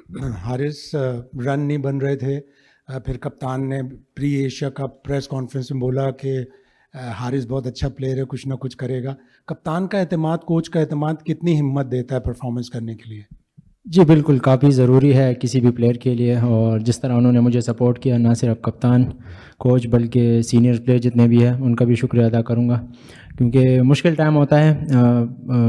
Haris run नहीं बन रहे थे। फिर कप्तान ने pre Asia cup press conference में बोला कि हारिस बहुत अच्छा प्लेयर है, कुछ ना कुछ करेगा। कप्तान का एतमाद, कोच का एतमाद कितनी हिम्मत देता है परफॉर्मेंस करने के लिए? जी बिल्कुल, काफ़ी ज़रूरी है किसी भी प्लेयर के लिए। और जिस तरह उन्होंने मुझे सपोर्ट किया, ना सिर्फ कप्तान कोच बल्कि सीनियर प्लेयर जितने भी हैं उनका भी शुक्रिया अदा करूँगा, क्योंकि मुश्किल टाइम होता है,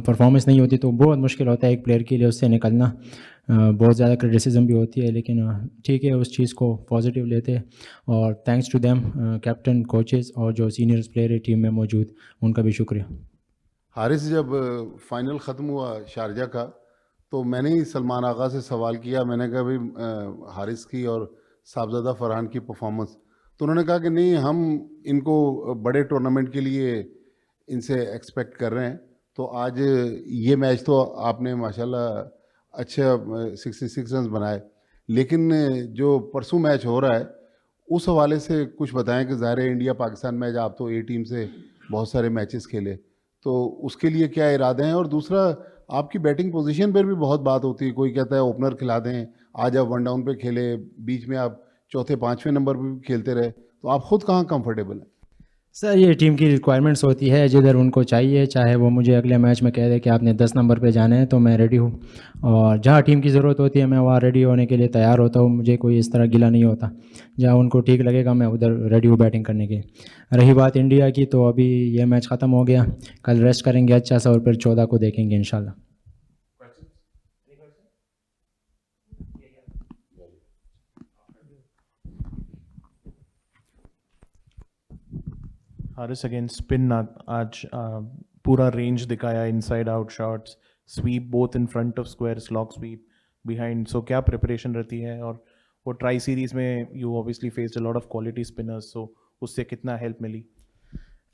परफॉर्मेंस नहीं होती तो बहुत मुश्किल होता है एक प्लेयर के लिए उससे निकलना। बहुत ज़्यादा क्रिटिसिज्म भी होती है, लेकिन ठीक है, उस चीज़ को पॉजिटिव लेते हैं। और thanks to them, captain, coaches और जो सीनियर प्लेयर है टीम में मौजूद, उनका भी शुक्रिया। हारिस, जब फाइनल ख़त्म हुआ शारजा का, तो मैंने ही सलमान आगा से सवाल किया। मैंने कहा भाई हारिस की और साहबजादा फरहान की परफॉर्मेंस, तो उन्होंने कहा कि नहीं, हम इनको बड़े टूर्नामेंट के लिए इनसे एक्सपेक्ट कर रहे हैं। तो आज ये मैच तो आपने माशाल्लाह अच्छा 66 रन बनाए, लेकिन जो परसों मैच हो रहा है उस हवाले से कुछ बताएं कि ज़ाहिर है इंडिया पाकिस्तान मैच, आप तो ए टीम से बहुत सारे मैचेस खेले, तो उसके लिए क्या इरादे हैं? और दूसरा, आपकी बैटिंग पोजीशन पर भी बहुत बात होती है। कोई कहता है ओपनर खिला दें, आज आप वन डाउन पे खेले, बीच में आप चौथे पांचवें नंबर पे भी खेलते रहे, तो आप खुद कहाँ कंफर्टेबल हैं? सर, ये टीम की रिक्वायरमेंट्स होती है, जिधर उनको चाहिए, चाहे वो मुझे अगले मैच में कह दे कि आपने 10 नंबर पे जाना है तो मैं रेडी हूँ। और जहाँ टीम की ज़रूरत होती है मैं वहाँ रेडी होने के लिए तैयार होता हूँ, मुझे कोई इस तरह गिला नहीं होता। जहाँ उनको ठीक लगेगा मैं उधर रेडी हूँ बैटिंग करने के। रही बात इंडिया की, तो अभी ये मैच ख़त्म हो गया, कल रेस्ट करेंगे अच्छा सा और फिर 14 को देखेंगे इंशाल्लाह। हारिस अगेंस्ट स्पिन आज पूरा रेंज दिखाया, inside out shots, sweep both in front of square, slog sweep behind. So क्या प्रिपरेशन रहती है? और वो ट्राई सीरीज में you obviously faced a lot of quality spinners, so उससे कितना हेल्प मिली?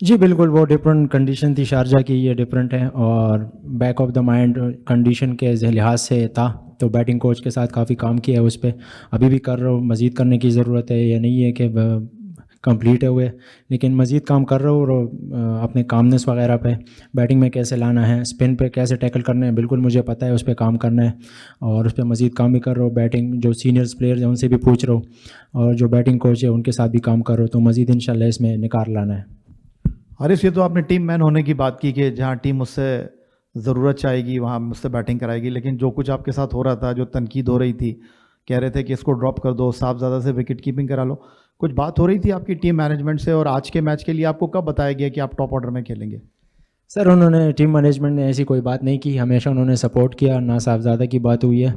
जी बिल्कुल, वो डिफरेंट कंडीशन थी शारजा की, ये डिफरेंट है। और back of the mind condition के लिहाज से था, तो बैटिंग कोच के साथ काफ़ी काम किया है उस पर। अभी भी कर रहा हूँ, मज़ीद करने की ज़रूरत है, ये नहीं है कि कंप्लीट है हुए, लेकिन मज़ीद काम कर रहा हूँ। और अपने कामनेस वगैरह पे, बैटिंग में कैसे लाना है, स्पिन पे कैसे टैकल करना है, बिल्कुल मुझे पता है, उस पर काम करना है और उस पर मज़ीद काम भी कर रहा हूँ। बैटिंग जो सीनियर्स प्लेयर्स हैं उनसे भी पूछ रहा हूँ, और जो बैटिंग कोच है उनके साथ भी काम कर रहा हूँ, तो मज़ीद इंशाल्लाह इसमें निखार लाना है। हारिस, ये तो आपने टीम मैन होने की बात की कि जहाँ टीम मुझसे ज़रूरत चाहेगी वहाँ मुझसे बैटिंग कराएगी, लेकिन जो कुछ आपके साथ हो रहा था, जो तनकीद हो रही थी, कह रहे थे कि इसको ड्रॉप कर दो, साहबजादा से विकेट कीपिंग करा लो, कुछ बात हो रही थी आपकी टीम मैनेजमेंट से? और आज के मैच के लिए आपको कब बताया गया कि आप टॉप ऑर्डर में खेलेंगे? सर, उन्होंने, टीम मैनेजमेंट ने ऐसी कोई बात नहीं की, हमेशा उन्होंने सपोर्ट किया। ना साहबजादा की बात हुई है,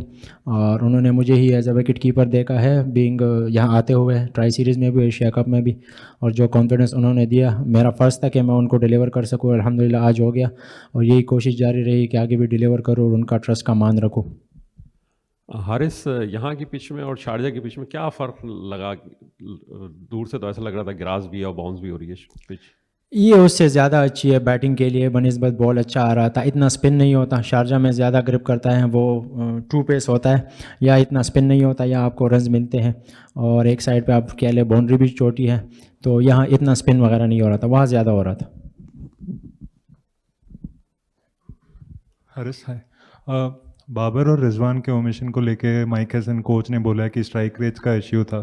और उन्होंने मुझे ही एज अ विकेट कीपर देखा है, बीइंग यहाँ आते हुए ट्राई सीरीज़ में भी, एशिया कप में भी। और जो कॉन्फिडेंस उन्होंने दिया, मेरा फ़र्ज़ था कि मैं उनको डिलीवर कर सकूँ, अल्हम्दुलिल्लाह आज हो गया। और यही कोशिश जारी रही कि आगे भी डिलीवर करूँ और उनका ट्रस्ट का मान रखूँ। हारिस, यहाँ की पिच में और शारजा की पिच में क्या फ़र्क लगा? दूर से तो ऐसा लग रहा था ग्रास भी है और बाउंस भी हो रही है पिच। ये उससे ज़्यादा अच्छी है बैटिंग के लिए, बनिस्बत बॉल अच्छा आ रहा था, इतना स्पिन नहीं होता। शारजा में ज़्यादा ग्रिप करता है वो, ट्रू पेस होता है, या इतना स्पिन नहीं होता, या आपको रन्स मिलते हैं। और एक साइड पे आप कह लें बाउंड्री भी छोटी है, तो यहाँ इतना स्पिन वगैरह नहीं हो रहा था, वहाँ ज़्यादा हो रहा था। हारिस, हाय। बाबर और रिजवान के ओमिशन को लेके माइक हैसन कोच ने बोला है कि स्ट्राइक रेट्स का इश्यू था।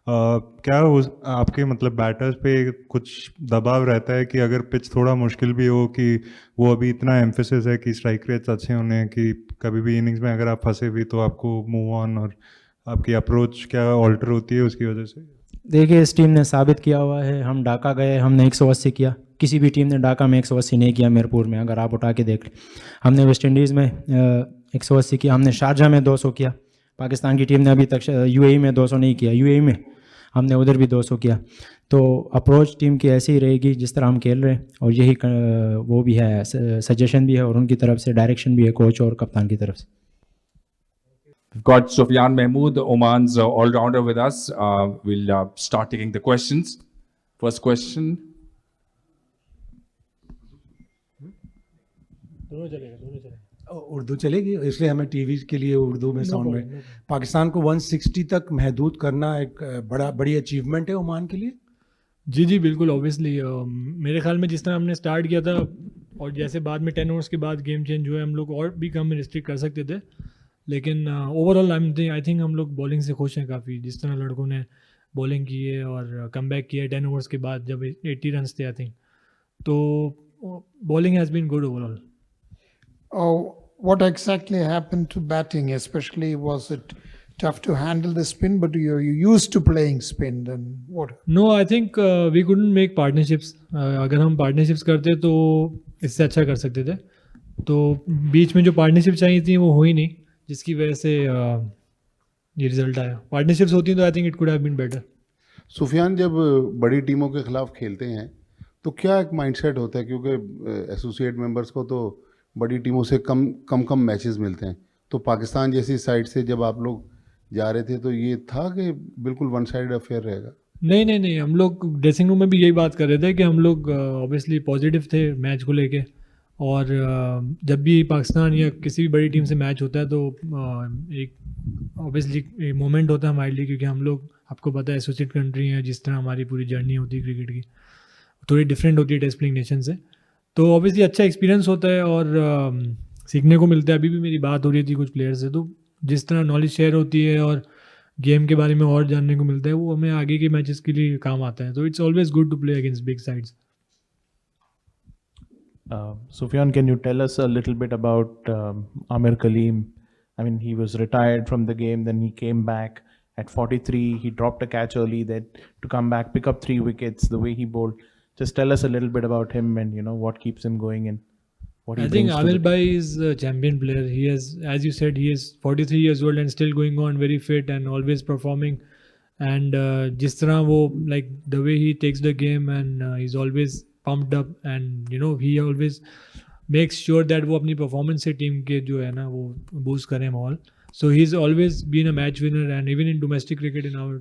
क्या उस आपके मतलब बैटर्स पे कुछ दबाव रहता है कि अगर पिच थोड़ा मुश्किल भी हो, कि वो अभी इतना एम्फेसिस है कि स्ट्राइक रेट्स अच्छे होने, कि कभी भी इनिंग्स में अगर आप फंसे भी तो आपको मूव ऑन, और आपकी अप्रोच क्या ऑल्टर होती है उसकी वजह से? देखिए, इस टीम ने साबित किया हुआ है, हम ढाका गए, हमने 180 किया। किसी भी टीम ने ढाका में 180 नहीं किया मीरपुर में, अगर आप उठा के देख लें। हमने वेस्ट इंडीज़ में 180 किया, हमने शारजा में 200 किया। पाकिस्तान की टीम ने अभी तक यूएई में 200 नहीं किया, यूएई में हमने उधर भी 200 किया। तो अप्रोच टीम की ऐसी ही रहेगी जिस तरह हम खेल रहे हैं, और यही वो भी है, सजेशन भी है, और उनकी तरफ से डायरेक्शन भी है कोच और कप्तान की तरफ से। We've got Sufyan Mahmood, Oman's all-rounder, with us. We'll start taking the questions. First question. Urdu चलेगी, इसलिए हमें टीवी के लिए उर्दू में साउंड में। पाकिस्तान को 160 तक महदूद करना एक बड़ी अचीवमेंट है ओमान के लिए। जी जी बिल्कुल, ऑब्वियसली मेरे ख्याल में जिस तरह हमने स्टार्ट किया था, और जैसे बाद में 10 ओवर्स के बाद गेम चेंज हुआ, हम लोग और भी कम रिस्ट्रिक्ट कर सकते थे, लेकिन ओवरऑल आई थिंक हम लोग बॉलिंग से खुश हैं काफ़ी, जिस तरह लड़कों ने बॉलिंग की है और कम बैक किया है 10 ओवर्स के बाद जब 80 रन थे आई थिंक, तो bowling has been good overall. What exactly happened to batting? Especially, was it tough to handle the spin? But you're used to playing spin. Then what? No I think we couldn't make partnerships. अगर हम partnerships करते तो इससे अच्छा कर सकते थे, तो बीच में जो पार्टनरशिप चाहिए थी वो हुई नहीं, जिसकी वजह से ये रिजल्ट आया. पार्टनरशिप्स होती तो I think it could have been better. Sufyan, जब बड़ी टीमों के खिलाफ खेलते हैं तो क्या एक माइंडसेट होता है, क्योंकि एसोसिएट मेंबर्स को तो बड़ी टीमों से कम मैचेस मिलते हैं, तो पाकिस्तान जैसी साइड से जब आप लोग जा रहे थे तो ये था कि बिल्कुल वन साइड अफेयर रहेगा? नहीं, हम लोग ड्रेसिंग रूम में भी यही बात कर रहे थे कि हम लोग ऑब्वियसली पॉजिटिव थे मैच को लेके, और जब भी पाकिस्तान या किसी भी बड़ी टीम से मैच होता है तो एक ऑब्वियसली मोमेंट होता है हमारे लिए, क्योंकि हम लोग, आपको पता है, एसोसिएट कंट्री है, जिस तरह हमारी पूरी जर्नी होती है क्रिकेट की थोड़ी डिफरेंट होती है टेस्ट प्लेइंग नेशन से, तो ऑब्वियसली अच्छा एक्सपीरियंस होता है और सीखने को मिलता है. अभी भी मेरी बात हो रही थी कुछ प्लेयर से, तो जिस तरह नॉलेज शेयर होती है और गेम के बारे में और जानने को मिलता है, वो हमें आगे के मैचेस के लिए काम आता है. तो it's always good to play against big sides. Sufyan, can you tell us a little bit about Amir Kaleem? I mean, he was retired from the game, then he came back at 43. He dropped a catch early, then to come back, pick up 3 wickets. The way he bowled, just tell us a little bit about him and what keeps him going and what he I think brings to Amir the team. Bhai is a champion player. He has, as you said, he is 43 years old and still going on, very fit and always performing. And जिस तरह वो, like the way he takes the game and he's always pumped up, and he always makes sure that वो अपनी performance से team के जो है ना वो boost करें माहौल. So he's always been a match winner, and even in domestic cricket in our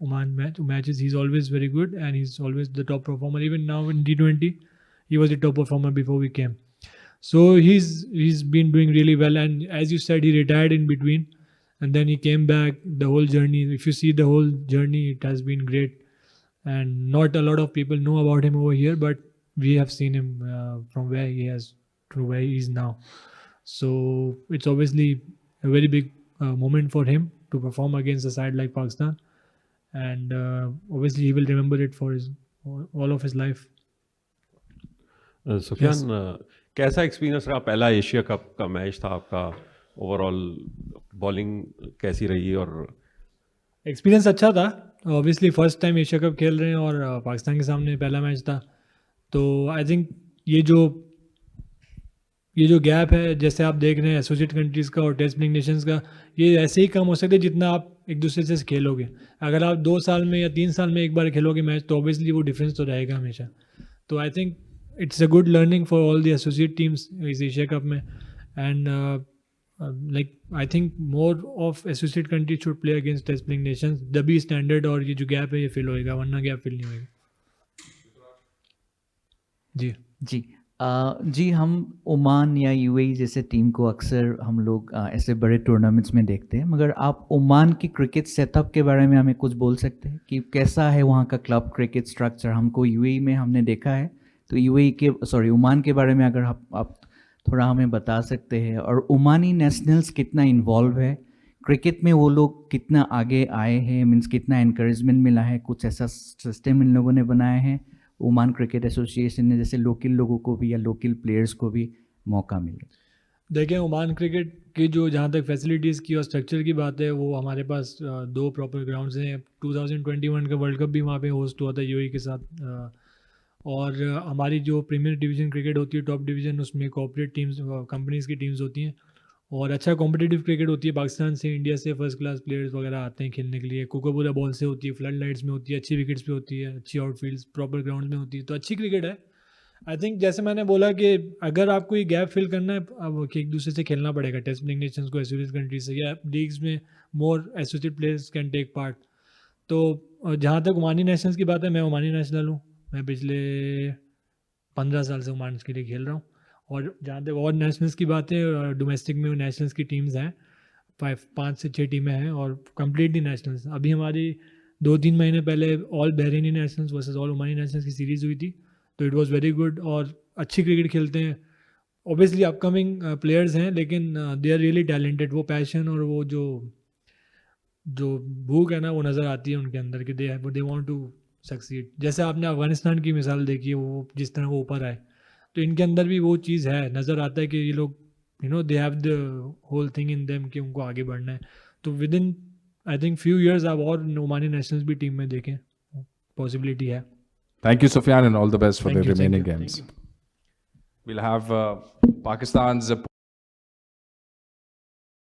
Oman matches, he's always very good, and he's always the top performer. Even now in T20, he was the top performer before we came. So he's been doing really well, and as you said, he retired in between, and then he came back. The whole journey, if you see the whole journey, it has been great, and not a lot of people know about him over here, but we have seen him from where he has to where he is now. So it's obviously a very big moment for him to perform against a side like Pakistan, and obviously he will remember it for all of his life. Sufiyan, कैसा experience रहा? पहला Asia cup का match था आपका, overall bowling कैसी रही? और experience अच्छा था. Obviously first time Asia cup खेल रहे हैं और पाकिस्तान के सामने पहला मैच था, तो आई थिंक ये जो गैप है, जैसे आप देख रहे हैं एसोसिएट कंट्रीज़ का और टेस्ट प्लेइंग नेशंस का, ये ऐसे ही कम हो सकते हैं जितना आप एक दूसरे से खेलोगे. अगर आप 2 साल में या 3 साल में एक बार खेलोगे मैच, तो ऑब्वियसली वो डिफरेंस तो रहेगा हमेशा. तो I think it's a good learning for all the associate teams इस एशिया कप में, and like I think more of associate country should play against test playing nations. जब स्टैंडर्ड और ये जो गैप है ये फिल होएगा, वरना गैप फिल नहीं होएगा. जी जी, हम ओमान या यूएई जैसे टीम को अक्सर हम लोग ऐसे बड़े टूर्नामेंट्स में देखते हैं, मगर आप ओमान की क्रिकेट सेटअप के बारे में हमें कुछ बोल सकते हैं कि कैसा है वहाँ का क्लब क्रिकेट स्ट्रक्चर? हमको यूएई में हमने देखा है, तो ओमान के बारे में अगर आप थोड़ा हमें बता सकते हैं, और ओमानी नेशनल्स कितना इन्वॉल्व है क्रिकेट में, वो लोग कितना आगे आए हैं, मीन्स कितना इनकरेजमेंट मिला है, कुछ ऐसा सिस्टम इन लोगों ने बनाया है ओमान क्रिकेट एसोसिएशन ने, जैसे लोकल लोगों को भी या लोकल प्लेयर्स को भी मौका मिले? देखें, ओमान क्रिकेट की जो जहाँ तक फैसिलिटीज़ की और स्ट्रक्चर की बात है, वो हमारे पास 2 प्रॉपर ग्राउंड्स हैं. 2021 का वर्ल्ड कप भी वहाँ पे होस्ट हुआ था यूएई के साथ, और हमारी जो प्रीमियर डिवीज़न क्रिकेट होती है, टॉप डिवीज़न, उसमें कॉर्पोरेट टीम्स, कंपनीज़ की टीम्स होती हैं, और अच्छा कॉम्पिटिटिव क्रिकेट होती है. पाकिस्तान से, इंडिया से फर्स्ट क्लास प्लेयर्स वगैरह आते हैं खेलने के लिए. कोकाकोला बॉल से होती है, फ्लड लाइट्स में होती है, अच्छी विकेट्स पे होती है, अच्छी आउटफील्ड्स प्रॉपर ग्राउंड में होती है, तो अच्छी क्रिकेट है. आई थिंक जैसे मैंने बोला कि अगर आपको ये गैप फिल करना है, अब कि एक दूसरे से खेलना पड़ेगा टेस्ट प्लेइंग नेशंस को एसोसिएट कंट्री से, या लीग्स में more associate players can take part. तो जहाँ तक ओमानी नेशनल्स की बात है, मैं ओमानी नेशनल हूँ. मैं पिछले 15 साल से ओमान के लिए खेल रहा हूँ. और जहाँ तक और नेशनल्स की बात है, डोमेस्टिक में नेशनल्स की टीम्स हैं, 5 से 6 टीमें हैं, और कम्प्लीटली नेशनल्स. अभी हमारी 2-3 महीने पहले all Bahraini nationals versus all Omani nationals की सीरीज़ हुई थी, तो इट वाज वेरी गुड, और अच्छी क्रिकेट खेलते हैं. ऑब्वियसली अपकमिंग प्लेयर्स हैं, लेकिन दे आर रियली टैलेंटेड. वो पैशन और वो जो भूख है ना, वो नज़र आती है उनके अंदर कि दे वांट टू सक्सीड. जैसे आपने अफगानिस्तान की मिसाल देखी है, वो जिस तरह वो ऊपर आए, तो इनके अंदर भी वो चीज़ है, नज़र आता है कि ये लोग they have the whole thing in them कि उनको आगे बढ़ना है. तो within I think few years आप और ओमानी नेशनल्स भी टीम में देखें, पॉसिबिलिटी है. Thank you, Sufyan, and all the best for Thank the you, thank remaining you, games. thank you. We'll have Pakistan's